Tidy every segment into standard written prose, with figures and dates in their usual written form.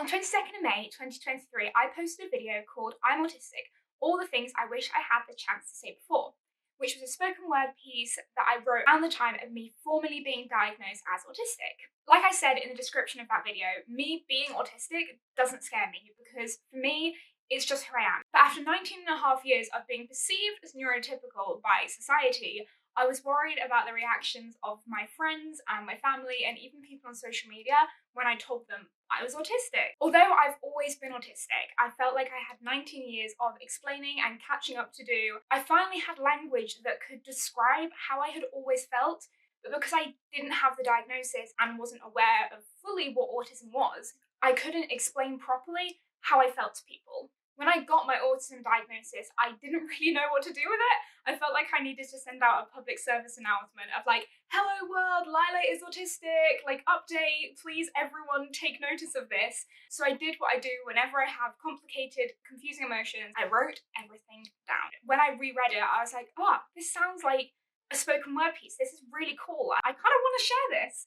On 22nd of May 2023, I posted a video called I'm Autistic, All the Things I Wish I Had the Chance to Say Before, which was a spoken word piece that I wrote around the time of me formally being diagnosed as autistic. Like I said in the description of that video, me being autistic doesn't scare me because for me, it's just who I am. But after 19 and a half years of being perceived as neurotypical by society, I was worried about the reactions of my friends and my family and even people on social media when I told them I was autistic. Although I've always been autistic, I felt like I had 19 years of explaining and catching up to do. I finally had language that could describe how I had always felt, but because I didn't have the diagnosis and wasn't aware of fully what autism was, I couldn't explain properly how I felt to people. When I got my autism diagnosis, I didn't really know what to do with it. I felt like I needed to send out a public service announcement of like, hello world, Lila is autistic, like update, please everyone take notice of this. So I did what I do whenever I have complicated, confusing emotions. I wrote everything down. When I reread it, I was like, oh, this sounds like a spoken word piece. This is really cool. I kind of want to share this.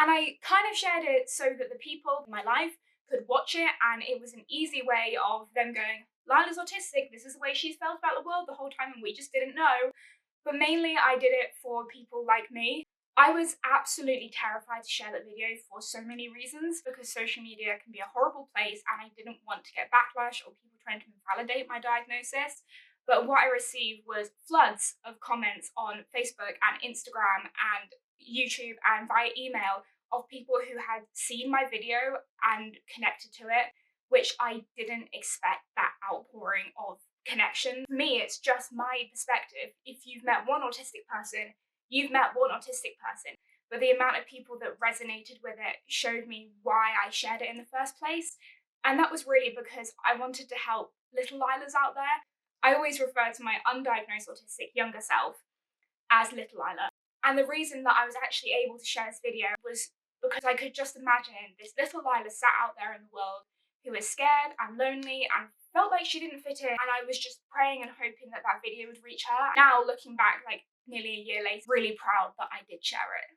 And I kind of shared it so that the people in my life could watch it, and it was an easy way of them going, Lila's autistic, this is the way she's felt about the world the whole time and we just didn't know. But mainly I did it for people like me. I was absolutely terrified to share that video for so many reasons, because social media can be a horrible place and I didn't want to get backlash or people trying to invalidate my diagnosis. But what I received was floods of comments on Facebook and Instagram and YouTube and via email of people who had seen my video and connected to it, which I didn't expect that outpouring of connection. For me, it's just my perspective. If you've met one autistic person, you've met one autistic person. But the amount of people that resonated with it showed me why I shared it in the first place. And that was really because I wanted to help little Lilas out there. I always refer to my undiagnosed autistic younger self as little Lila. And the reason that I was actually able to share this video was because I could just imagine this little Lila sat out there in the world who was scared and lonely and felt like she didn't fit in, and I was just praying and hoping that that video would reach her. Now, looking back like nearly a year later, really proud that I did share it.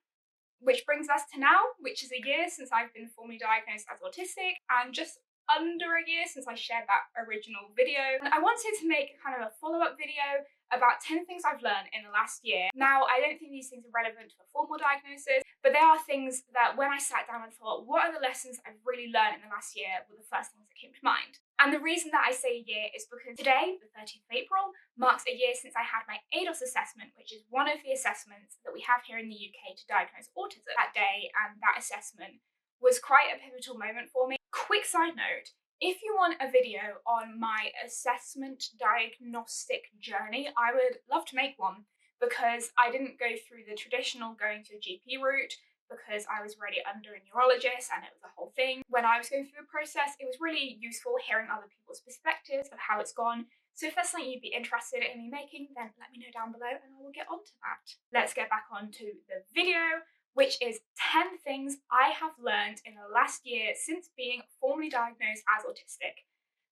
Which brings us to now, which is a year since I've been formally diagnosed as autistic and just under a year since I shared that original video. And I wanted to make kind of a follow-up video about 10 things I've learned in the last year. Now, I don't think these things are relevant to a formal diagnosis, but they are things that when I sat down and thought, what are the lessons I've really learned in the last year, were the first things that came to mind. And the reason that I say a year is because today, the 30th of April, marks a year since I had my ADOS assessment, which is one of the assessments that we have here in the UK to diagnose autism. That day and that assessment was quite a pivotal moment for me. Quick side note, if you want a video on my assessment diagnostic journey, I would love to make one, because I didn't go through the traditional going to a GP route, because I was already under a neurologist and it was a whole thing. When I was going through the process, it was really useful hearing other people's perspectives of how it's gone. So if that's something you'd be interested in me making, then let me know down below and I will get onto that. Let's get back onto the video, which is 10 things I have learned in the last year since being formally diagnosed as autistic.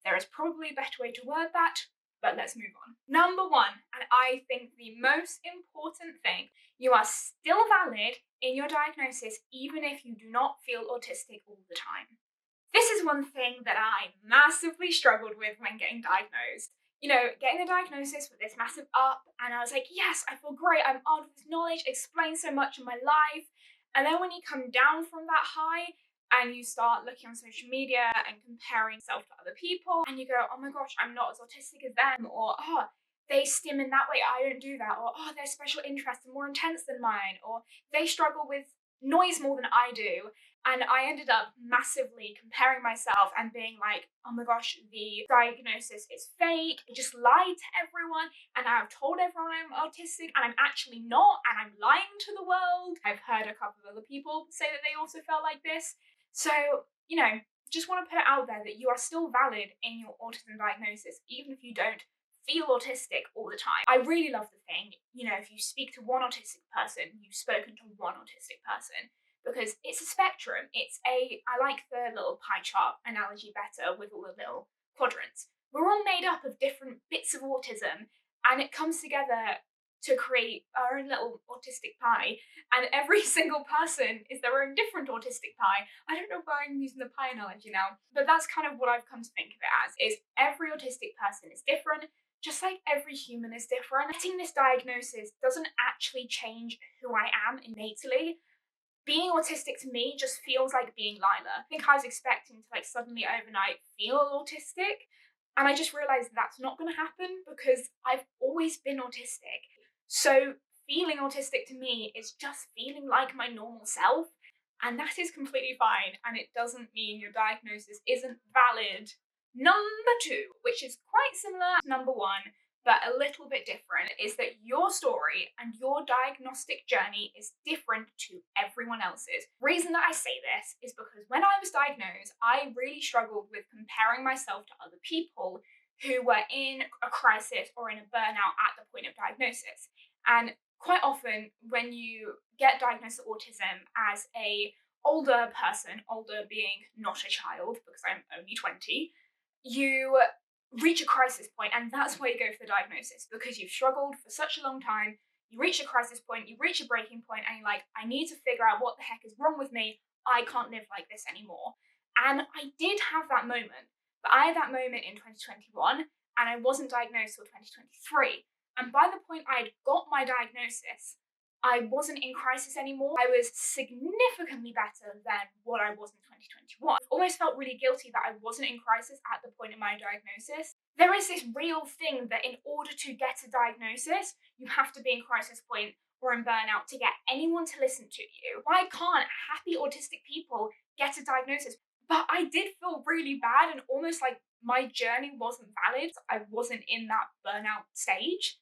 There is probably a better way to word that, but let's move on. Number one, and I think the most important thing, you are still valid in your diagnosis even if you do not feel autistic all the time. This is one thing that I massively struggled with when getting diagnosed. You know, getting a diagnosis with this massive up, and I was like, yes, I feel great, I'm armed with knowledge, explains so much of my life. And then when you come down from that high and you start looking on social media and comparing yourself to other people, and you go, oh my gosh, I'm not as autistic as them, or oh, they stim in that way, I don't do that, or oh, their special interests are more intense than mine, or they struggle with noise more than I do. And I ended up massively comparing myself and being like, oh my gosh, the diagnosis is fake. I just lied to everyone and I've told everyone I'm autistic and I'm actually not, and I'm lying to the world. I've heard a couple of other people say that they also felt like this. So, you know, just want to put it out there that you are still valid in your autism diagnosis, even if you don't feel autistic all the time. I really love the thing, you know, if you speak to one autistic person, you've spoken to one autistic person. Because it's a spectrum. I like the little pie chart analogy better with all the little quadrants. We're all made up of different bits of autism, and it comes together to create our own little autistic pie, and every single person is their own different autistic pie. I don't know why I'm using the pie analogy now, but that's kind of what I've come to think of it as, is every autistic person is different, just like every human is different. Getting this diagnosis doesn't actually change who I am innately. Being autistic to me just feels like being Lila. I think I was expecting to like suddenly overnight feel autistic, and I just realized that's not going to happen because I've always been autistic. So feeling autistic to me is just feeling like my normal self, and that is completely fine, and it doesn't mean your diagnosis isn't valid. Number two, which is quite similar to number one, but a little bit different, is that your story and your diagnostic journey is different to everyone else's. Reason that I say this is because when I was diagnosed, I really struggled with comparing myself to other people who were in a crisis or in a burnout at the point of diagnosis. And quite often when you get diagnosed with autism as a older person, older being not a child because I'm only 20, you reach a crisis point, and that's why you go for the diagnosis, because you've struggled for such a long time. You reach a crisis point, you reach a breaking point, and you're like, I need to figure out what the heck is wrong with me. I can't live like this anymore. And I did have that moment, but I had that moment in 2021, and I wasn't diagnosed till 2023. And by the point I had got my diagnosis, I wasn't in crisis anymore. I was significantly better than what I was in 2021. I almost felt really guilty that I wasn't in crisis at the point of my diagnosis. There is this real thing that in order to get a diagnosis, you have to be in crisis point or in burnout to get anyone to listen to you. Why can't happy autistic people get a diagnosis? But I did feel really bad and almost like my journey wasn't valid. I wasn't in that burnout stage.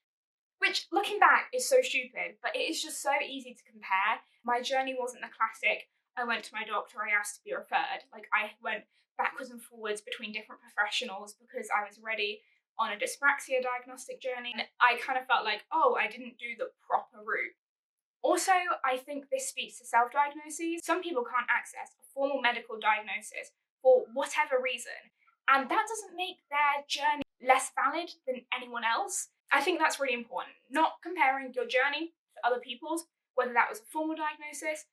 Which, looking back, is so stupid, but it is just so easy to compare. My journey wasn't the classic, I went to my doctor, I asked to be referred. Like, I went backwards and forwards between different professionals because I was ready on a dyspraxia diagnostic journey. And I kind of felt like, oh, I didn't do the proper route. Also, I think this speaks to self-diagnoses. Some people can't access a formal medical diagnosis for whatever reason, and that doesn't make their journey less valid than anyone else. I think that's really important. Not comparing your journey to other people's, whether that was a formal diagnosis,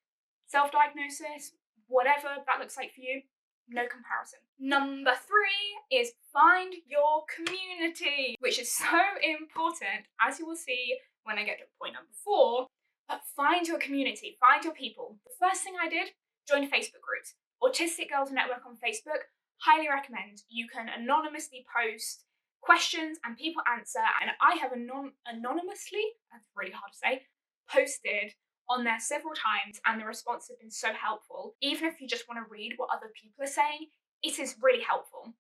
self-diagnosis, whatever that looks like for you, no comparison. Number three is find your community, which is so important, as you will see when I get to point number four. But find your community, find your people. The first thing I did, joined Facebook groups. Autistic Girls Network on Facebook, highly recommend. You can anonymously post questions and people answer, and I have anonymously, that's really hard to say, posted on there several times, and the response has been so helpful. Even if you just want to read what other people are saying, it is really helpful.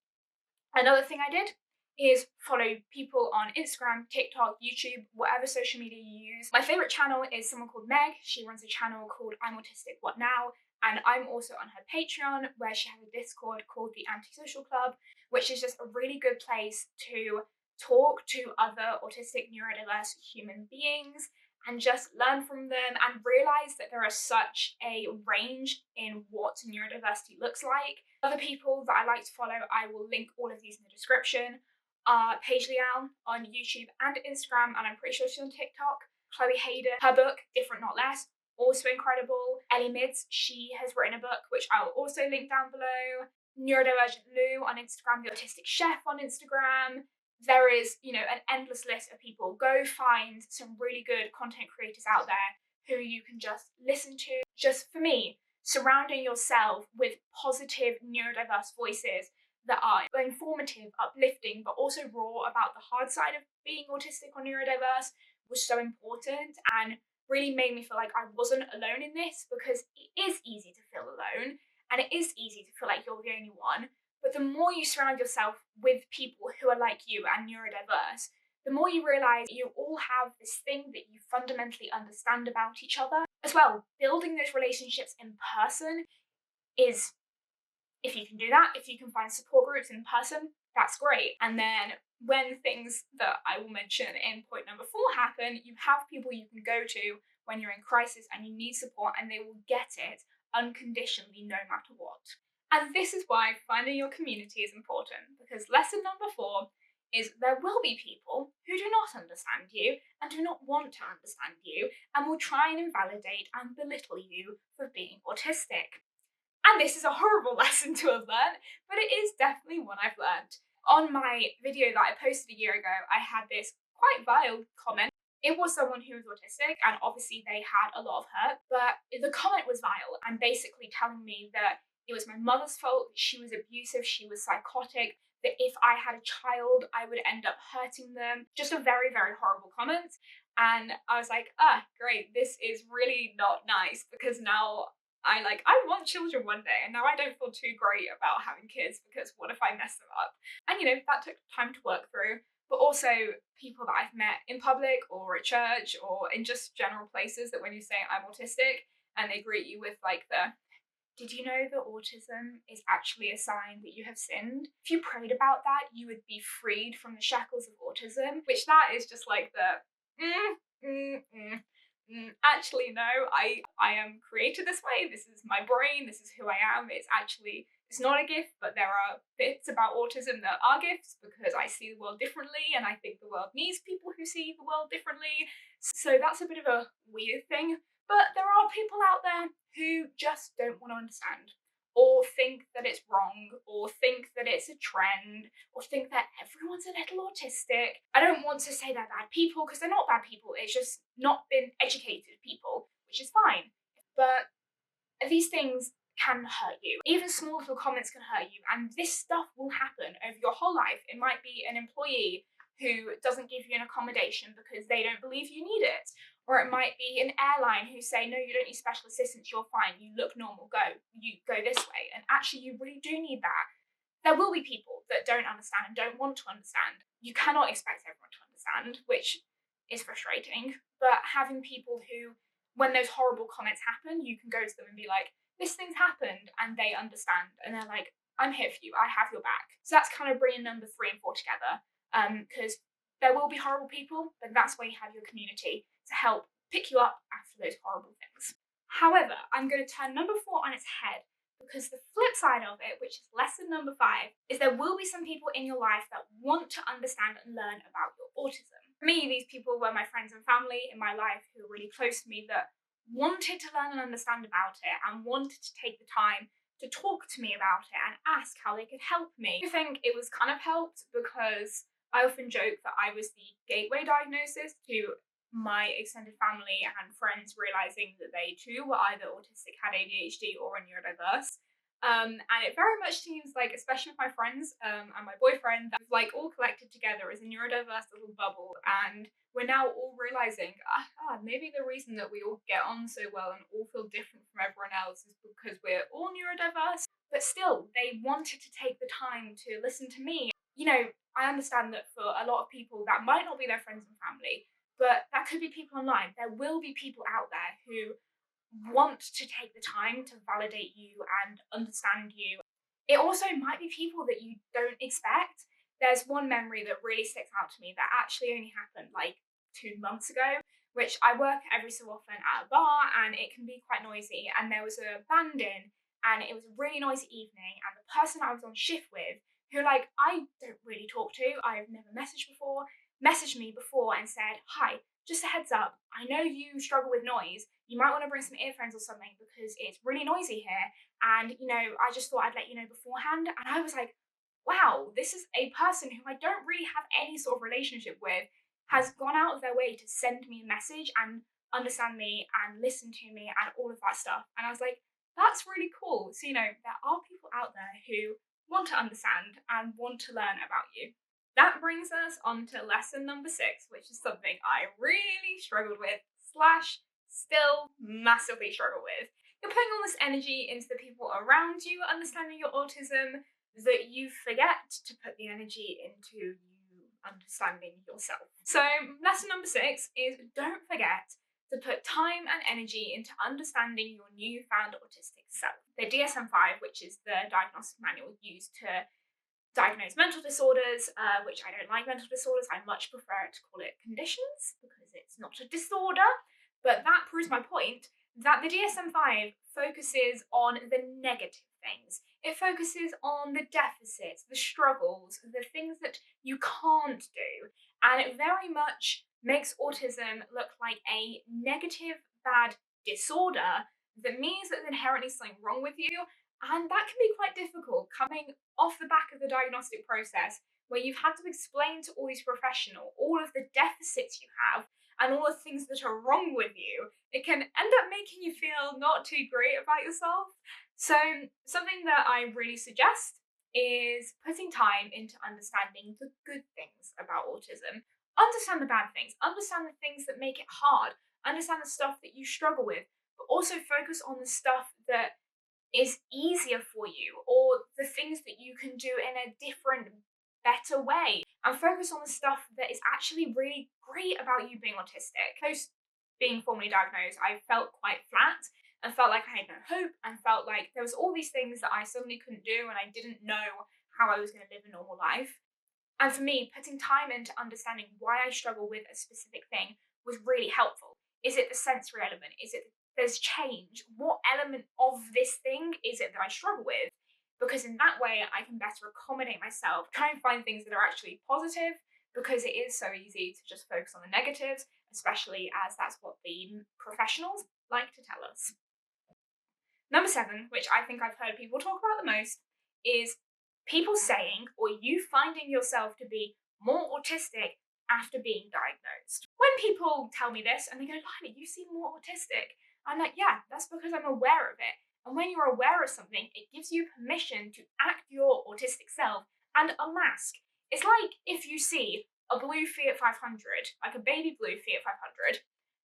Another thing I did is follow people on Instagram, TikTok, YouTube, whatever social media you use. My favorite channel is someone called Meg. She runs a channel called I'm Autistic What Now? And I'm also on her Patreon, where she has a Discord called the Antisocial Club, which is just a really good place to talk to other autistic neurodiverse human beings and just learn from them and realize that there is such a range in what neurodiversity looks like. Other people that I like to follow, I will link all of these in the description, are Paige Liao on YouTube and Instagram, and I'm pretty sure she's on TikTok. Chloe Hayden, her book, Different Not Less, also incredible. Ellie Mids, she has written a book, which I will also link down below. Neurodivergent Lou on Instagram, The Autistic Chef on Instagram. There is, an endless list of people. Go find some really good content creators out there who you can just listen to. Just for me, surrounding yourself with positive neurodiverse voices that are informative, uplifting, but also raw about the hard side of being autistic or neurodiverse was so important and really made me feel like I wasn't alone in this, because it is easy to feel alone and it is easy to feel like you're the only one. But the more you surround yourself with people who are like you and neurodiverse, the more you realise you all have this thing that you fundamentally understand about each other. As well, building those relationships in person is, if you can do that, if you can find support groups in person, that's great. And then when things that I will mention in point number four happen, you have people you can go to when you're in crisis and you need support, and they will get it unconditionally no matter what. And this is why finding your community is important, because lesson number four is there will be people who do not understand you and do not want to understand you and will try and invalidate and belittle you for being autistic. And this is a horrible lesson to have learned, but it is definitely one I've learned. On my video that I posted a year ago, I had this quite vile comment. It was someone who was autistic, and obviously they had a lot of hurt, but the comment was vile and basically telling me that it was my mother's fault, that she was abusive, she was psychotic, that if I had a child, I would end up hurting them. Just a very, very horrible comment. And I was like, great, this is really not nice because now I want children one day, and now I don't feel too great about having kids because what if I mess them up? And that took time to work through. But also people that I've met in public or at church or in just general places that when you say I'm autistic and they greet you with like the did you know that autism is actually a sign that you have sinned? If you prayed about that, you would be freed from the shackles of autism, which that is just like the actually no, I am created this way. This is my brain. This is who I am. It's not a gift, but there are bits about autism that are gifts because I see the world differently and I think the world needs people who see the world differently. So that's a bit of a weird thing. But there are people out there who just don't want to understand or think that it's wrong or think that it's a trend or think that everyone's a little autistic. I don't want to say they're bad people because they're not bad people. It's just not been educated people, which is fine. But these things can hurt you. Even small little comments can hurt you, and this stuff will happen over your whole life. It might be an employee who doesn't give you an accommodation because they don't believe you need it. Or it might be an airline who say, no, you don't need special assistance, you're fine, you look normal, you go this way. And actually, you really do need that. There will be people that don't understand and don't want to understand. You cannot expect everyone to understand, which is frustrating. But having people who, when those horrible comments happen, you can go to them and be like, this thing's happened, and they understand. And they're like, I'm here for you, I have your back. So that's kind of bringing number 3 and 4 together. Because there will be horrible people, but that's where you have your community to help pick you up after those horrible things. However, I'm going to turn number 4 on its head because the flip side of it, which is lesson number 5, is there will be some people in your life that want to understand and learn about your autism. For me, these people were my friends and family in my life who were really close to me that wanted to learn and understand about it and wanted to take the time to talk to me about it and ask how they could help me. I think it was kind of helped because I often joke that I was the gateway diagnosis to my extended family and friends realizing that they too were either autistic, had ADHD, or are neurodiverse. And it very much seems like, especially with my friends and my boyfriend, that we've like all collected together as a neurodiverse little bubble. And we're now all realizing, maybe the reason that we all get on so well and all feel different from everyone else is because we're all neurodiverse. But still, they wanted to take the time to listen to me. I understand that for a lot of people, that might not be their friends and family, but that could be people online. There will be people out there who want to take the time to validate you and understand you. It also might be people that you don't expect. There's one memory that really sticks out to me that actually only happened like 2 months ago, which I work every so often at a bar and it can be quite noisy. And there was a band in and it was a really noisy evening. And the person I was on shift with, who like I don't really talk to, I've never messaged me before and said, hi, just a heads up, I know you struggle with noise. You might want to bring some earphones or something because it's really noisy here. And, I just thought I'd let you know beforehand. And I was like, wow, this is a person who I don't really have any sort of relationship with, has gone out of their way to send me a message and understand me and listen to me and all of that stuff. And I was like, that's really cool. So, there are people out there who want to understand and want to learn about you. That brings us on to lesson number 6, which is something I really struggled with, slash, still massively struggle with. You're putting all this energy into the people around you understanding your autism that you forget to put the energy into you understanding yourself. So, lesson number 6 is don't forget to put time and energy into understanding your newfound autistic self. The DSM-5, which is the diagnostic manual used to diagnose mental disorders, which I don't like mental disorders. I much prefer to call it conditions because it's not a disorder. But that proves my point that the DSM-5 focuses on the negative things. It focuses on the deficits, the struggles, the things that you can't do. And it very much makes autism look like a negative, bad disorder that means that there's inherently something wrong with you. And that can be quite difficult coming off the back of the diagnostic process where you've had to explain to all these professionals all of the deficits you have and all the things that are wrong with you. It can end up making you feel not too great about yourself. So, something that I really suggest is putting time into understanding the good things about autism. Understand the bad things, understand the things that make it hard, understand the stuff that you struggle with, but also focus on the stuff that is easier for you or the things that you can do in a different, better way. And focus on the stuff that is actually really great about you being autistic. Post being formally diagnosed, I felt quite flat and felt like I had no hope and felt like there was all these things that I suddenly couldn't do and I didn't know how I was going to live a normal life. And for me, putting time into understanding why I struggle with a specific thing was really helpful. Is it the sensory element? Is it there's change? What element of this thing is it that I struggle with? Because in that way, I can better accommodate myself, try and find things that are actually positive, because it is so easy to just focus on the negatives, especially as that's what the professionals like to tell us. Number 7, which I think I've heard people talk about the most, is people saying or you finding yourself to be more autistic after being diagnosed. When people tell me this and they go, Lila, you seem more autistic, I'm like, yeah, that's because I'm aware of it. And when you're aware of something, it gives you permission to act your autistic self and unmask. It's like if you see a blue Fiat 500, like a baby blue Fiat 500,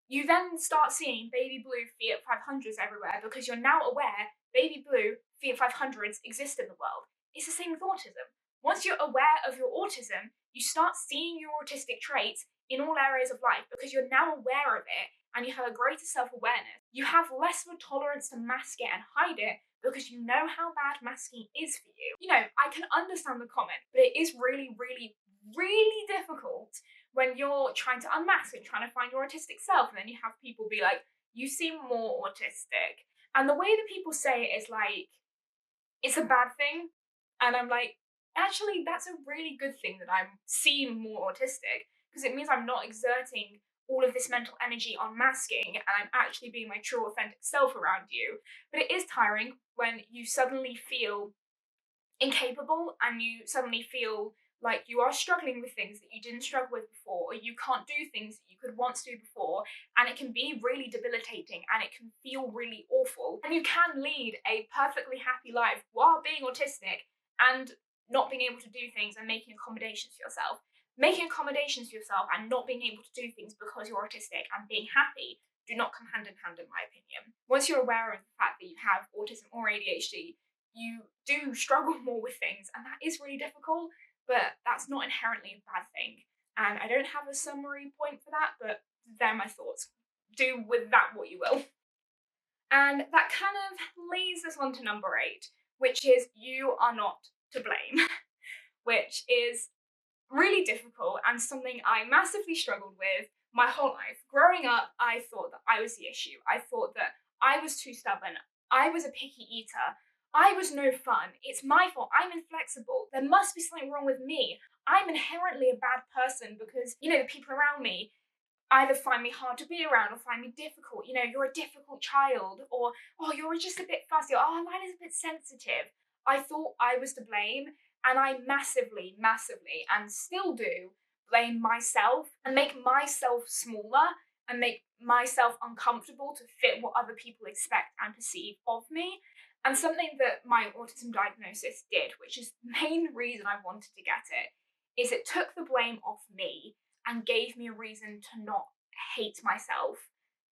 you then start seeing baby blue Fiat 500s everywhere because you're now aware baby blue Fiat 500s exist in the world. It's the same with autism. Once you're aware of your autism, you start seeing your autistic traits in all areas of life because you're now aware of it and you have a greater self awareness. You have less of a tolerance to mask it and hide it because you know how bad masking is for you. You know, I can understand the comment, but it is really, really, really difficult when you're trying to unmask and trying to find your autistic self, and then you have people be like, you seem more autistic. And the way that people say it is like, it's a bad thing. And I'm like, actually, that's a really good thing that I'm seem more autistic because it means I'm not exerting all of this mental energy on masking and I'm actually being my true authentic self around you. But it is tiring when you suddenly feel incapable and you suddenly feel like you are struggling with things that you didn't struggle with before, or you can't do things that you could once do before, and it can be really debilitating and it can feel really awful. And you can lead a perfectly happy life while being autistic and not being able to do things and making accommodations for yourself. Making accommodations for yourself and not being able to do things because you're autistic and being happy do not come hand in hand, in my opinion. Once you're aware of the fact that you have autism or ADHD, you do struggle more with things, and that is really difficult, but that's not inherently a bad thing. And I don't have a summary point for that, but they're my thoughts. Do with that what you will. And that kind of leads us on to number 8, which is you are not to blame, which is really difficult and something I massively struggled with my whole life. Growing up, I thought that I was the issue. I thought that I was too stubborn. I was a picky eater. I was no fun. It's my fault. I'm inflexible. There must be something wrong with me. I'm inherently a bad person because, the people around me either find me hard to be around or find me difficult. You're a difficult child, or, oh, you're just a bit fussy, or, oh, Lila's a bit sensitive. I thought I was to blame, and I massively, massively, and still do, blame myself and make myself smaller and make myself uncomfortable to fit what other people expect and perceive of me. And something that my autism diagnosis did, which is the main reason I wanted to get it, is it took the blame off me and gave me a reason to not hate myself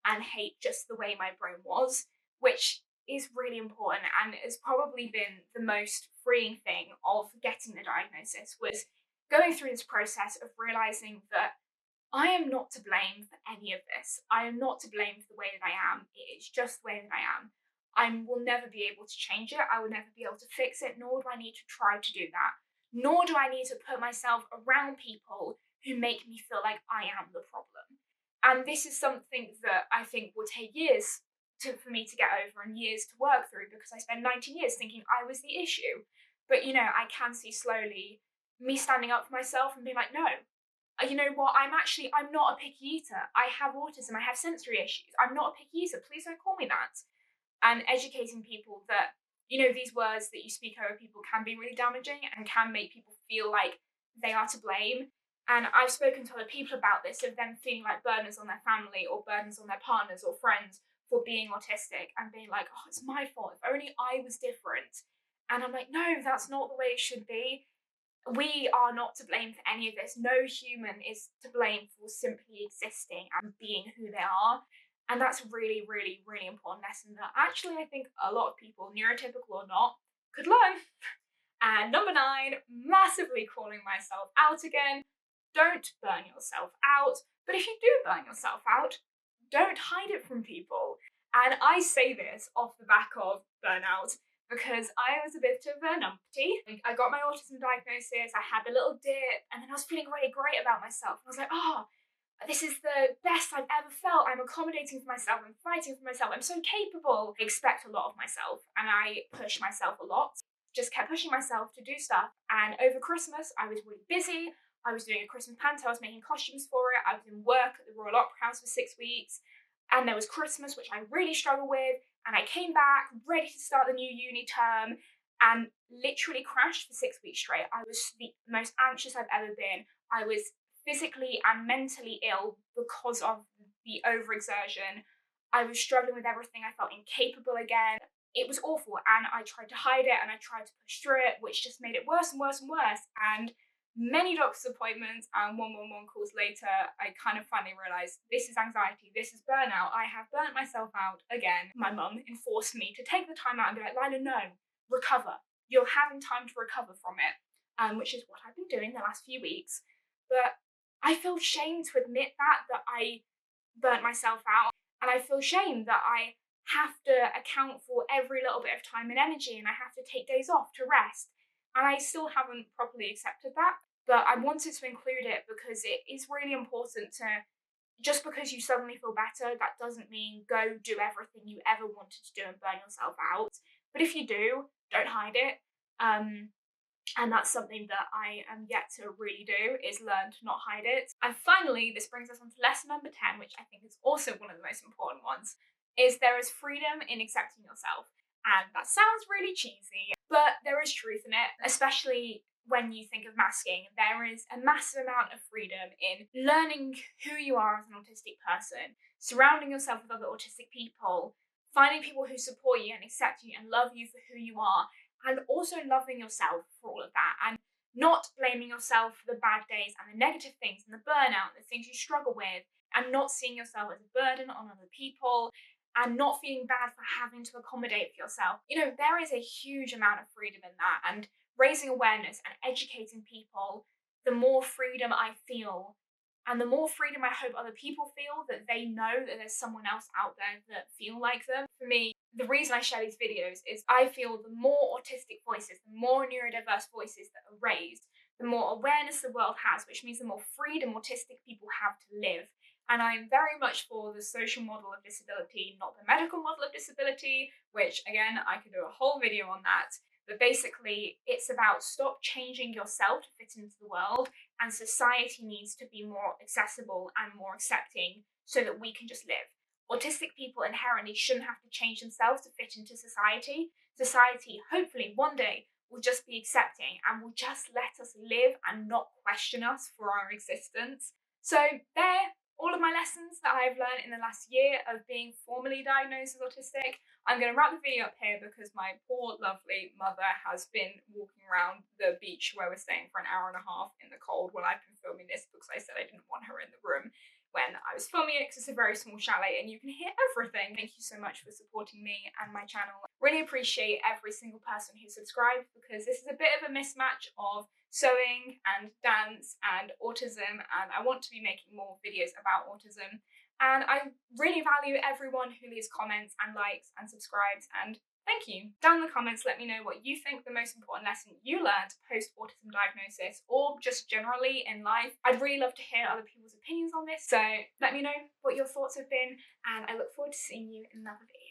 and hate just the way my brain was, which is really important and has probably been the most freeing thing of getting the diagnosis, was going through this process of realizing that I am not to blame for any of this. I am not to blame for the way that I am. It is just the way that I am. I will never be able to change it. I will never be able to fix it, nor do I need to try to do that. Nor do I need to put myself around people who make me feel like I am the problem. And this is something that I think will take years for me to get over and years to work through, because I spent 19 years thinking I was the issue. But I can see slowly me standing up for myself and being like, no, you know what, I'm not a picky eater. I have autism, I have sensory issues. I'm not a picky eater. Please don't call me that. And educating people that, these words that you speak over people can be really damaging and can make people feel like they are to blame. And I've spoken to other people about this, of them feeling like burdens on their family or burdens on their partners or friends for being autistic, and being like, oh, it's my fault. If only I was different. And I'm like, no, that's not the way it should be. We are not to blame for any of this. No human is to blame for simply existing and being who they are. And that's a really, really, really important lesson that actually I think a lot of people, neurotypical or not, could learn. And number 9, massively calling myself out again. Don't burn yourself out. But if you do burn yourself out, don't hide it from people. And I say this off the back of burnout, because I was a bit of a numpty. I got my autism diagnosis, I had a little dip, and then I was feeling really great about myself. I was like, oh, this is the best I've ever felt. I'm accommodating for myself, I'm fighting for myself, I'm so capable. I expect a lot of myself, and I push myself a lot. Just kept pushing myself to do stuff. And over Christmas, I was really busy. I was doing a Christmas panto, I was making costumes for it, I was in work at the Royal Opera House for 6 weeks. And there was Christmas, which I really struggled with. And I came back ready to start the new uni term and literally crashed for 6 weeks straight. I was the most anxious I've ever been. I was physically and mentally ill because of the overexertion. I was struggling with everything. I felt incapable again. It was awful. And I tried to hide it and I tried to push through it, which just made it worse and worse and worse. And many doctor's appointments and 111 calls later, I kind of finally realised this is anxiety, this is burnout. I have burnt myself out again. My mum enforced me to take the time out and be like, Lila, no, recover. You're having time to recover from it, which is what I've been doing the last few weeks. But I feel shame to admit that I burnt myself out, and I feel shame that I have to account for every little bit of time and energy, and I have to take days off to rest. And I still haven't properly accepted that. But I wanted to include it because it is really important to, just because you suddenly feel better, that doesn't mean go do everything you ever wanted to do and burn yourself out. But if you do, don't hide it. And that's something that I am yet to really do, is learn to not hide it. And finally, this brings us on to lesson number 10, which I think is also one of the most important ones, is there is freedom in accepting yourself. And that sounds really cheesy, but there is truth in it, especially when you think of masking. There is a massive amount of freedom in learning who you are as an autistic person, surrounding yourself with other autistic people, finding people who support you and accept you and love you for who you are, and also loving yourself for all of that, and not blaming yourself for the bad days and the negative things and the burnout, the things you struggle with, and not seeing yourself as a burden on other people, and not feeling bad for having to accommodate for yourself. There is a huge amount of freedom in that, and raising awareness and educating people, the more freedom I feel, and the more freedom I hope other people feel, that they know that there's someone else out there that feel like them. For me, the reason I share these videos is I feel the more autistic voices, the more neurodiverse voices that are raised, the more awareness the world has, which means the more freedom autistic people have to live. And I'm very much for the social model of disability, not the medical model of disability, which again, I could do a whole video on that. But basically, it's about stop changing yourself to fit into the world, and society needs to be more accessible and more accepting so that we can just live. Autistic people inherently shouldn't have to change themselves to fit into society. Society, hopefully one day, will just be accepting and will just let us live and not question us for our existence. So there, all of my lessons that I've learned in the last year of being formally diagnosed as autistic. I'm going to wrap the video up here because my poor lovely mother has been walking around the beach where we're staying for an hour and a half in the cold while I've been filming this, because I said I didn't want her in the room when I was filming it, because it's a very small chalet and you can hear everything. Thank you so much for supporting me and my channel. Really appreciate every single person who subscribed, because this is a bit of a mismatch of sewing and dance and autism, and I want to be making more videos about autism. And I really value everyone who leaves comments and likes and subscribes, and thank you. Down in the comments, let me know what you think the most important lesson you learned post-autism diagnosis, or just generally in life. I'd really love to hear other people's opinions on this, so let me know what your thoughts have been, and I look forward to seeing you in another video.